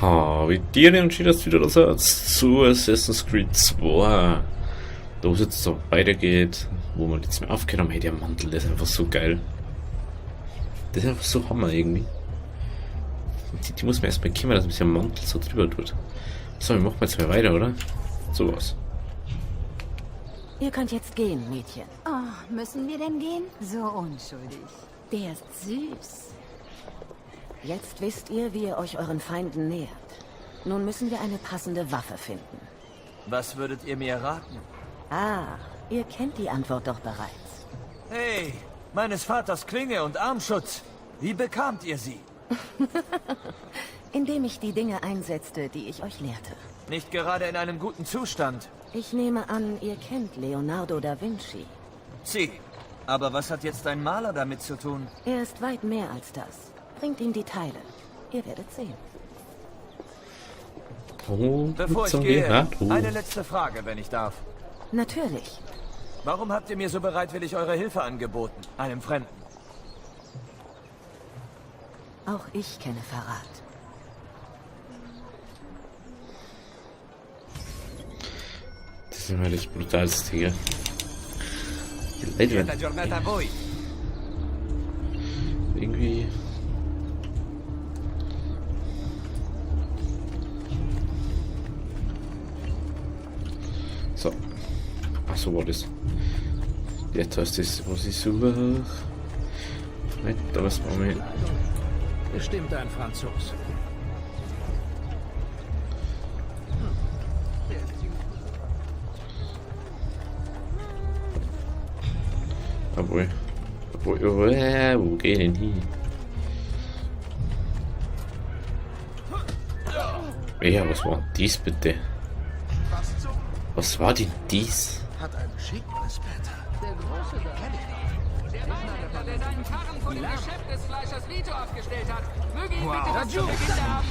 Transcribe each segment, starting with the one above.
Wie dir und schön, dass du wieder da seid zu Assassin's Creed 2. Da wo es jetzt so weitergeht, wo man jetzt mehr aufgehört haben, hey, der Mantel, der ist einfach so geil. Das ist einfach so Hammer irgendwie. Die muss man erstmal kümmern, dass man sich am Mantel so drüber tut. So, wir machen jetzt mal weiter, oder? Sowas. Ihr könnt jetzt gehen, Mädchen. Oh, müssen wir denn gehen? So unschuldig. Der ist süß. Jetzt wisst ihr, wie ihr euch euren Feinden nähert. Nun müssen wir eine passende Waffe finden. Was würdet ihr mir raten? Ah, ihr kennt die Antwort doch bereits. Hey, meines Vaters Klinge und Armschutz. Wie bekamt ihr sie? Indem ich die Dinge einsetzte, die ich euch lehrte. Nicht gerade in einem guten Zustand. Ich nehme an, ihr kennt Leonardo da Vinci. Sie. Aber was hat jetzt ein Maler damit zu tun? Er ist weit mehr als das. Bringt ihm die Teile. Ihr werdet sehen. Oh, Bevor ich zum gehe, Gerhard. eine letzte Frage, wenn ich darf. Natürlich. Warum habt ihr mir so bereitwillig eure Hilfe angeboten? Einem Fremden? Auch ich kenne Verrat. Das ist immer das brutalste hier. Die Leute werden irgendwie... So. Ach so war das. Jetzt heißt das, was ich suche. Nicht, da was wir mal. Bestimmt ein Franzos. Obwohl. Wo geh ich denn hin? Ja, was war dies bitte? Was war denn dies? Hat einen schicken Später. Der große da. Kenn ich noch. Der Weinhändler, der seinen Karren vor dem Geschäft des Fleischers Vito abgestellt hat. Möge ihn bitte was zu Beginn der Abend.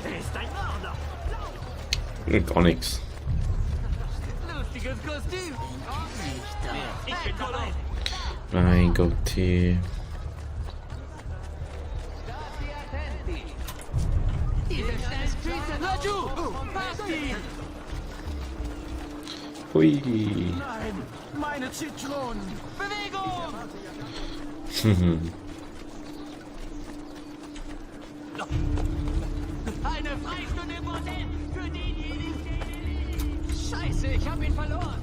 Er ist ein Mörder. Gar nichts. Lustiges Kostüm. Ich bin dabei. Mein Gott, hier. Diese schnellen Streets Laju. Passt ihn. Hui. Nein, meine Zitronen. Bewegung. Eine Freistunde im Bordell für denjenigen, den ihr liebt. Scheiße, ich hab ihn verloren.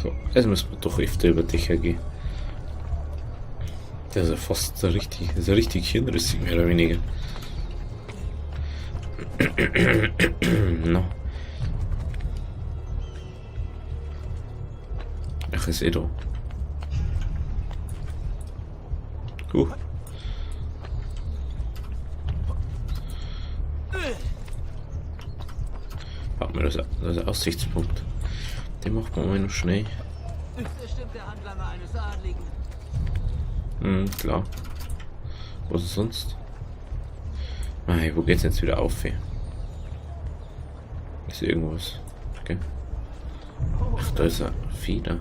So, jetzt müssen wir doch öfter über Dächer gehen. Das ist ja fast so richtig hirnrissig, mehr oder weniger. No. Ach, ist eh da. Warte mal, das ist ein Aussichtspunkt. Den macht man mal noch schnell. Bestimmt der Handlanger eines Adligen. Klar. Was ist sonst? Mei, wo geht's jetzt wieder auf? Ey? Ist irgendwas? Okay. Ach, da ist ein Fieder.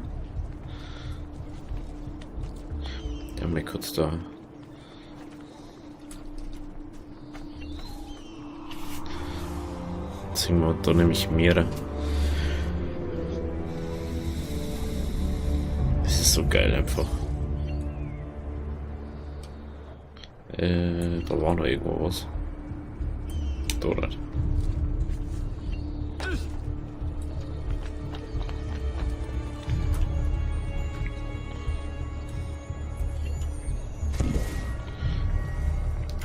Ja, mal kurz da. Jetzt sehen wir da nämlich mehrere. Das ist so geil einfach. Da war noch irgendwo was. Dort.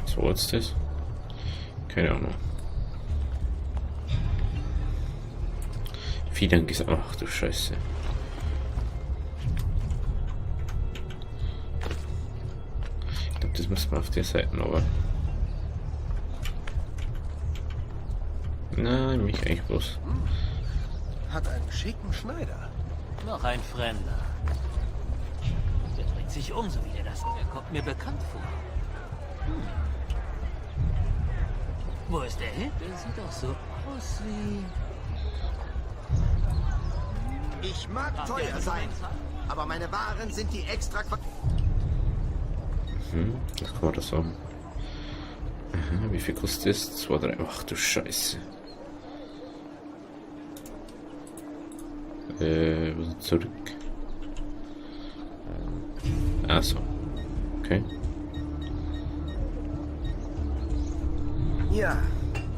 So, jetzt das? Keine Ahnung. Federn gesagt. Ach du Scheiße. Das müssen wir auf der Seite aber. Nein, mich eigentlich bloß. Hat einen schicken Schneider. Noch ein Fremder. Der bringt sich um, so wie der das. Kommt mir bekannt vor. Wo ist der hin? Der sieht doch so aus wie... Ich mag teuer sein, aber meine Waren sind die extra... Das kann man das sagen. Aha, wie viel kostet das? 2, 3. Ach du Scheiße. Zurück. Achso. Okay. Ja,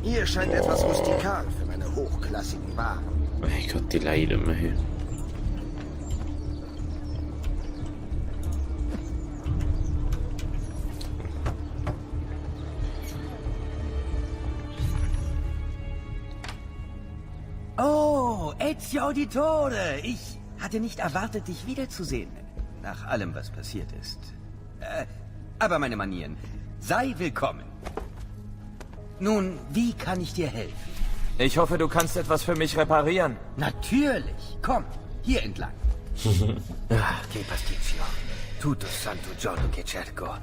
hier scheint etwas rustikal für meine hochklassigen Waren. Mein Gott, die Leute mal hier. Oh, Ezio Auditore! Ich hatte nicht erwartet, dich wiederzusehen. Nach allem, was passiert ist. Aber meine Manieren. Sei willkommen. Nun, wie kann ich dir helfen? Ich hoffe, du kannst etwas für mich reparieren. Natürlich. Komm, hier entlang. Che pasticcio. Tutto santo giorno che cerco.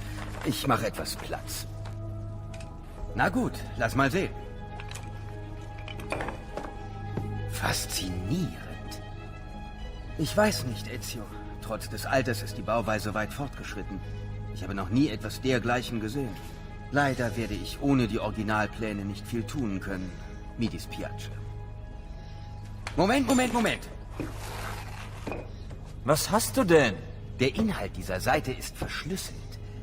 Ich mache etwas Platz. Na gut, lass mal sehen. Faszinierend. Ich weiß nicht, Ezio. Trotz des Alters ist die Bauweise weit fortgeschritten. Ich habe noch nie etwas dergleichen gesehen. Leider werde ich ohne die Originalpläne nicht viel tun können. Mi dispiace. Moment. Was hast du denn? Der Inhalt dieser Seite ist verschlüsselt.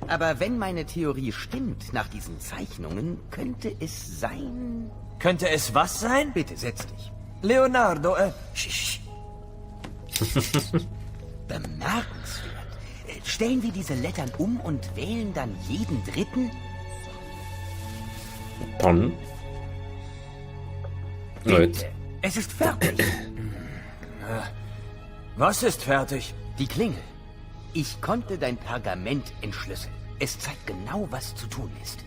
Aber wenn meine Theorie stimmt, nach diesen Zeichnungen, könnte es sein... Könnte es was sein? Bitte, setz dich. Leonardo, Sch. Bemerkenswert. Stellen wir diese Lettern um und wählen dann jeden dritten? Dann. Leute. Es ist fertig. Was ist fertig? Die Klingel. Ich konnte dein Pergament entschlüsseln. Es zeigt genau, was zu tun ist.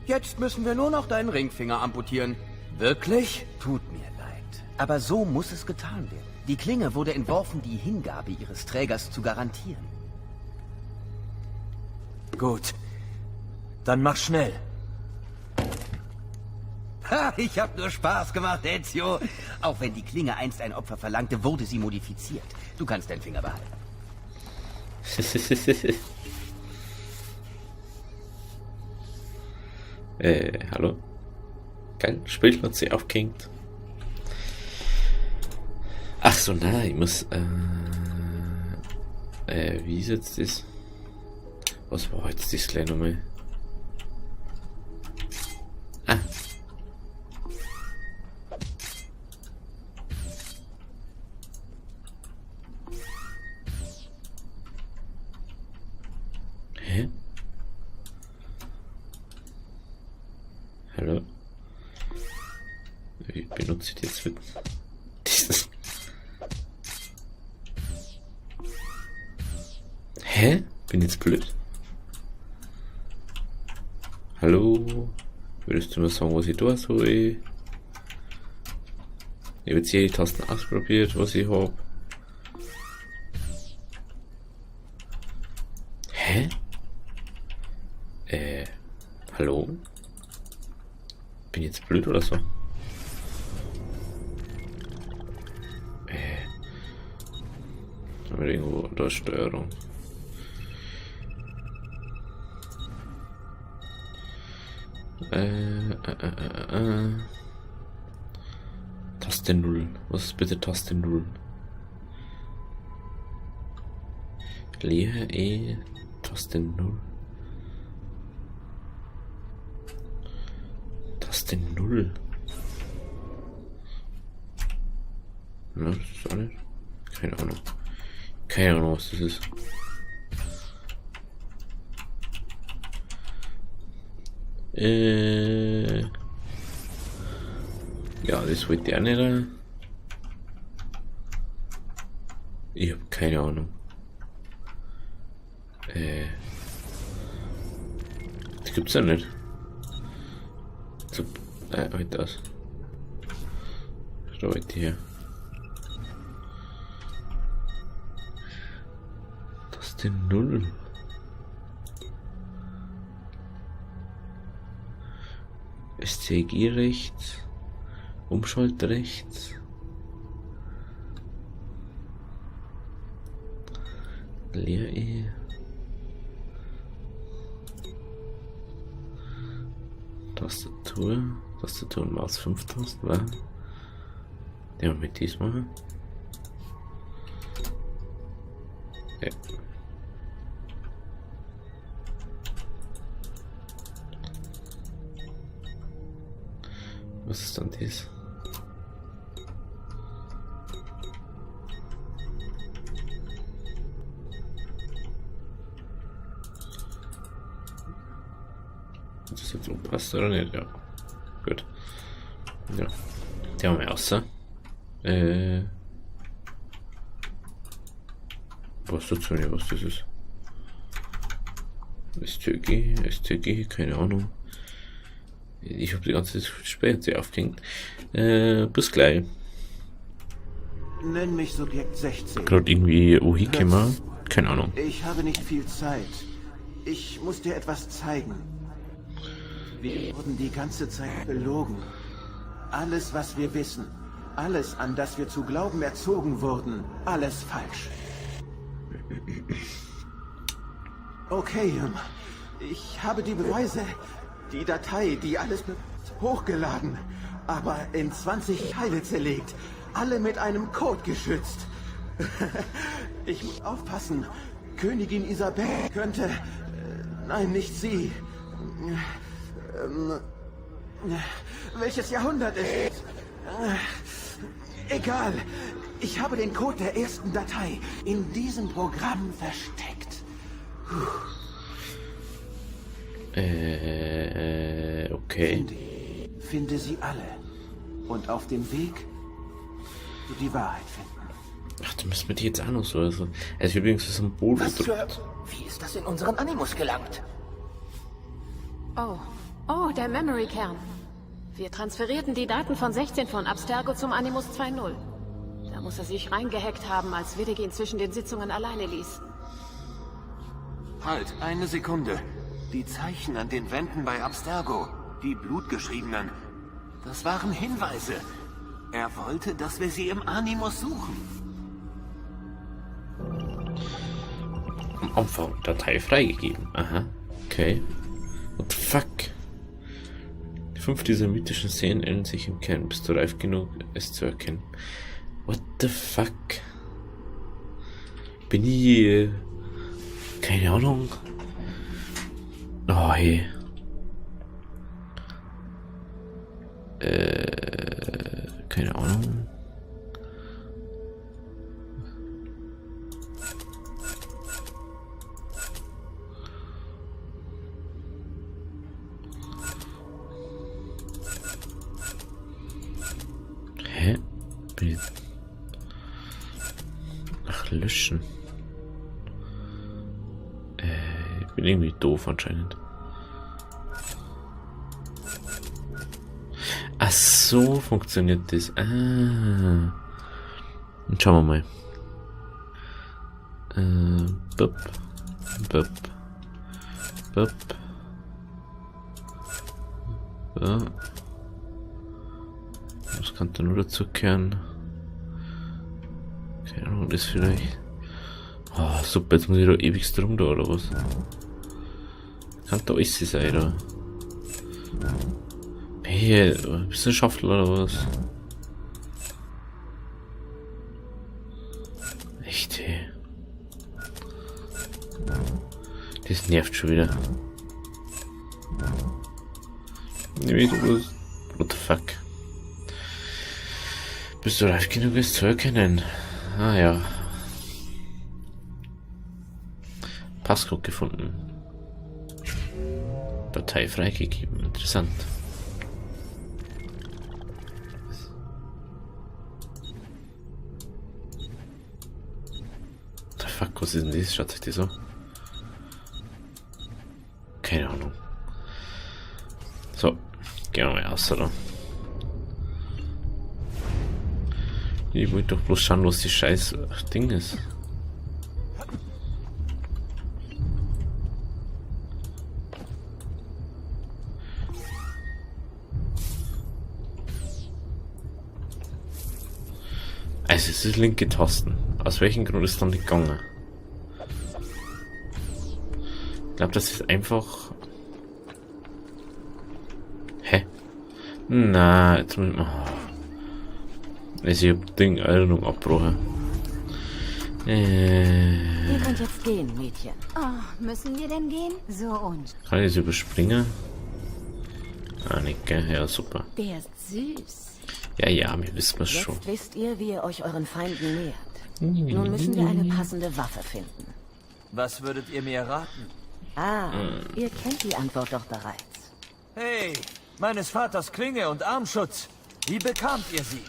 Jetzt müssen wir nur noch deinen Ringfinger amputieren. Wirklich? Tut mir leid. Aber so muss es getan werden. Die Klinge wurde entworfen, die Hingabe ihres Trägers zu garantieren. Gut. Dann mach schnell. Ha, ich hab nur Spaß gemacht, Ezio. Auch wenn die Klinge einst ein Opfer verlangte, wurde sie modifiziert. Du kannst deinen Finger behalten. Hallo? Geil, Spiel hat sie aufgehängt. Ach so, nein, ich muss, wie ist jetzt das? Was war jetzt das gleich nochmal? Ah. Hä? Hallo? Wie benutze ich jetzt dieses? Hä? Bin jetzt blöd? Hallo? Würdest du mir sagen, was ich da soll? Ich habe jetzt hier die Tasten ausprobiert, was ich habe. Hä? Hallo? Bin ich jetzt blöd oder so? Haben wir irgendwo da Steuerung? Taste 0. Was ist bitte Taste 0? Leer Taste 0. Taste 0. Na, das ist auch nicht. Keine Ahnung. Keine Ahnung, was das ist. Ja, das wollte ich auch nicht. Ich habe keine Ahnung. Das gibt's ja nicht. So, halt das. Schau heute her. Das ist die 0. STG rechts. Umschalt rechts. Leer E. Tastatur und Maus 5000 war. Ja, mit diesmal. Ja. Was ist dann dies? Das jetzt so passt oder nicht? Ja. Gut. Ja. Die haben wir außer. Was dazu nicht, was das ist? STG, keine Ahnung. Ich habe die ganze Zeit aufgehängt. Bis gleich. Nenn mich Subjekt 16. Gerade irgendwie Ohikema. Keine Ahnung. Ich habe nicht viel Zeit. Ich muss dir etwas zeigen. Wir wurden die ganze Zeit belogen. Alles, was wir wissen, alles, an das wir zu glauben erzogen wurden, alles falsch. Okay, ich habe die Beweise, die Datei, die alles hochgeladen, aber in 20 Teile zerlegt, alle mit einem Code geschützt. Ich muss aufpassen. Königin Isabel könnte... nein, nicht sie. Welches Jahrhundert ist es? Egal. Ich habe den Code der ersten Datei in diesem Programm versteckt. Okay. Finde sie alle. Und auf dem Weg du die Wahrheit finden. Ach, du müsst mir die jetzt auch noch so. Also übrigens das Symbol gedrückt. Wie ist das in unseren Animus gelangt? Oh, der Memory-Kern. Wir transferierten die Daten von 16 von Abstergo zum Animus 2.0. Da muss er sich reingehackt haben, als Widdig ihn zwischen den Sitzungen alleine ließ. Halt, eine Sekunde. Die Zeichen an den Wänden bei Abstergo, die blutgeschriebenen, das waren Hinweise. Er wollte, dass wir sie im Animus suchen. Am Anfang Datei freigegeben. Aha. Okay. What the fuck? 5 dieser mythischen Szenen ändern sich im Kern. Bist du reif genug, es zu erkennen? What the fuck? Bin ich... keine Ahnung. Oh, hey. Keine Ahnung. Hä? Ach, löschen. Ich bin irgendwie doof anscheinend. Ach so funktioniert das. Ah. Und schauen wir mal. Bup. Bup. Bup. So. Was kann da nur dazu kehren? Keine Ahnung, das vielleicht. Oh, super, jetzt muss ich da ewig drum da, oder was? Kann da alles sein, oder? Hey, Wissenschaftler oder was? Echt, hey. Das nervt schon wieder. What the fuck? Bist du reif genug, es zu erkennen? Ah ja. Passcode gefunden. Datei freigegeben. Interessant. The fuck, was ist denn das? Schaut sich das so? Keine Ahnung. So, gehen wir mal aus, oder? Ich wollte doch bloß schauen, was die scheiß Ding ist. Also es ist linke Tasten. Aus welchem Grund ist dann nicht gegangen? Ich glaube, das ist einfach... Hä? Na, jetzt muss ich mal... Also ich hab Ding Erinnerung abgebrochen. Ihr könnt jetzt gehen, Mädchen. Oh, müssen wir denn gehen? So Kann ich das überspringen? Ah, nicht, gell? Ja, super. Der ist süß. Ja, ja, wir wissen es Jetzt schon. wisst ihr, wie ihr euch euren Feinden nähert. Nun müssen wir eine passende Waffe finden. Was würdet ihr mir raten? Ah, ihr kennt die Antwort doch bereits. Hey, meines Vaters Klinge und Armschutz. Wie bekamt ihr sie?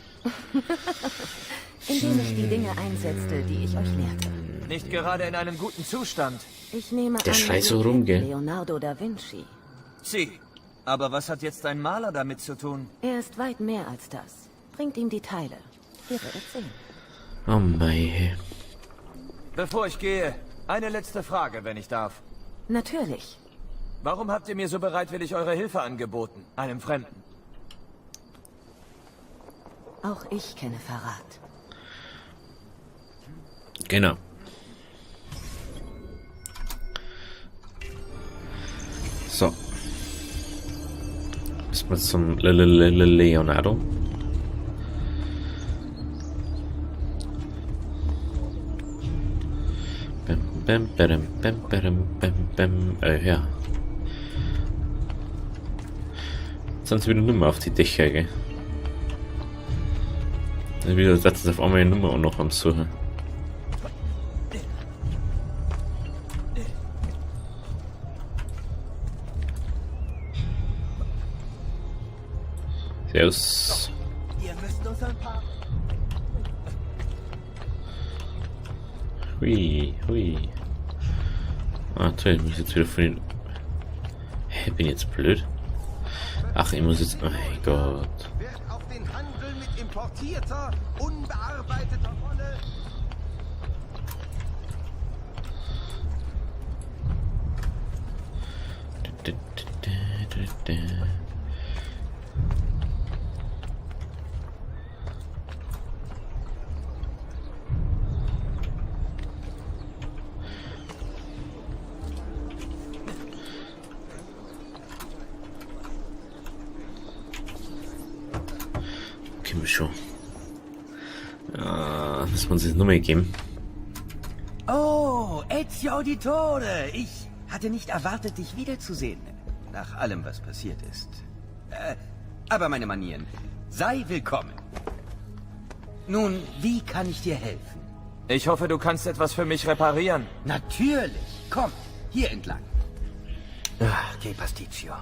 Indem ich die Dinge einsetzte, die ich euch lehrte. Nicht gerade in einem guten Zustand. Ich nehme Der an, schreit so ihr rum, kennt gell? Leonardo da Vinci. Sie. Aber was hat jetzt ein Maler damit zu tun? Er ist weit mehr als das. Bringt ihm die Teile. Ihr werdet sehen. Oh mei. Bevor ich gehe, eine letzte Frage, wenn ich darf. Natürlich. Warum habt ihr mir so bereitwillig eure Hilfe angeboten? Einem Fremden? Auch ich kenne Verrat. Genau. So. Ist mal zum Leonardo. Ja. Jetzt sind sie wieder Nummer auf die Dächer, gell? Dann wieder setzt auf einmal eine Nummer auch noch am Suchen. Servus. Ihr müsst uns ein paar... Hui, hui. Ah, toll, ich muss jetzt wieder von den... Hä, bin ich jetzt blöd? Ach, ich muss jetzt... Oh mein Gott. Wird auf den Handel mit importierter, unbearbeiteter Wolle... Okay, schon. Ah, muss man sich eine Nummer geben. Oh, Ezio Auditore. Ich hatte nicht erwartet, dich wiederzusehen. Nach allem, was passiert ist. Aber meine Manieren. Sei willkommen. Nun, wie kann ich dir helfen? Ich hoffe, du kannst etwas für mich reparieren. Natürlich. Komm, hier entlang. Ach, che pasticcio.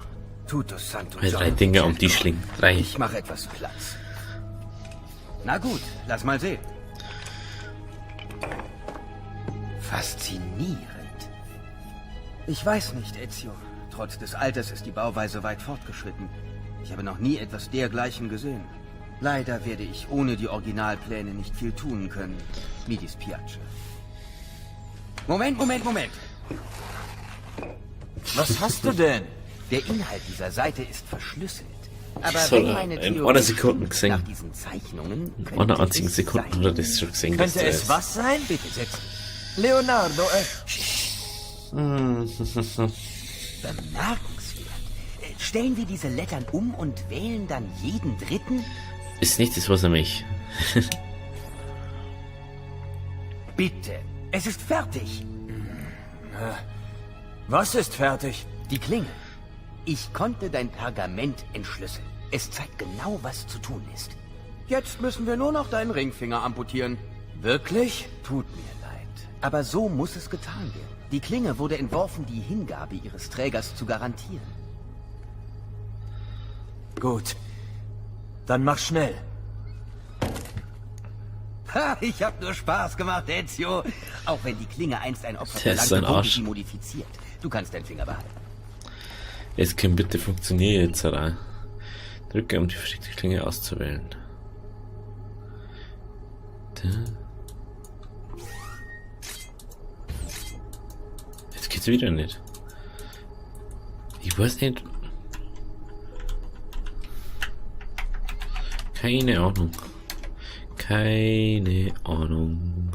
Tutto santo. Bei 3 Dinge um die Schlingen. 3. Ich mache etwas Platz. Na gut, lass mal sehen. Faszinierend. Ich weiß nicht, Ezio. Trotz des Alters ist die Bauweise weit fortgeschritten. Ich habe noch nie etwas dergleichen gesehen. Leider werde ich ohne die Originalpläne nicht viel tun können. Mi dispiace. Moment. Was hast du denn? Der Inhalt dieser Seite ist verschlüsselt. Aber soll wenn er meine in Theorie einer Sekunde gesehen. nach diesen Zeichnungen In einer könnte einzigen es Sekunde sein. hat er das schon gesehen. dass Könnte der es ist. was sein? Bitte setz dich. Leonardo, Bemerkenswert. Stellen wir diese Lettern um und wählen dann jeden dritten? Ist nicht das, was er mich. Bitte. Es ist fertig. Was ist fertig? Die Klinge. Ich konnte dein Pergament entschlüsseln. Es zeigt genau, was zu tun ist. Jetzt müssen wir nur noch deinen Ringfinger amputieren. Wirklich? Tut mir leid. Aber so muss es getan werden. Die Klinge wurde entworfen, die Hingabe ihres Trägers zu garantieren. Gut. Dann mach schnell. Ha, ich hab nur Spaß gemacht, Ezio. Auch wenn die Klinge einst ein Opfer Der ist verlangte, ein wurde Arsch. sie modifiziert. Du kannst deinen Finger behalten. Es kann bitte funktionieren jetzt, oder? Drücke, um die versteckte Klinge auszuwählen. Da. Jetzt geht's wieder nicht. Ich weiß nicht. Keine Ahnung. Keine Ahnung.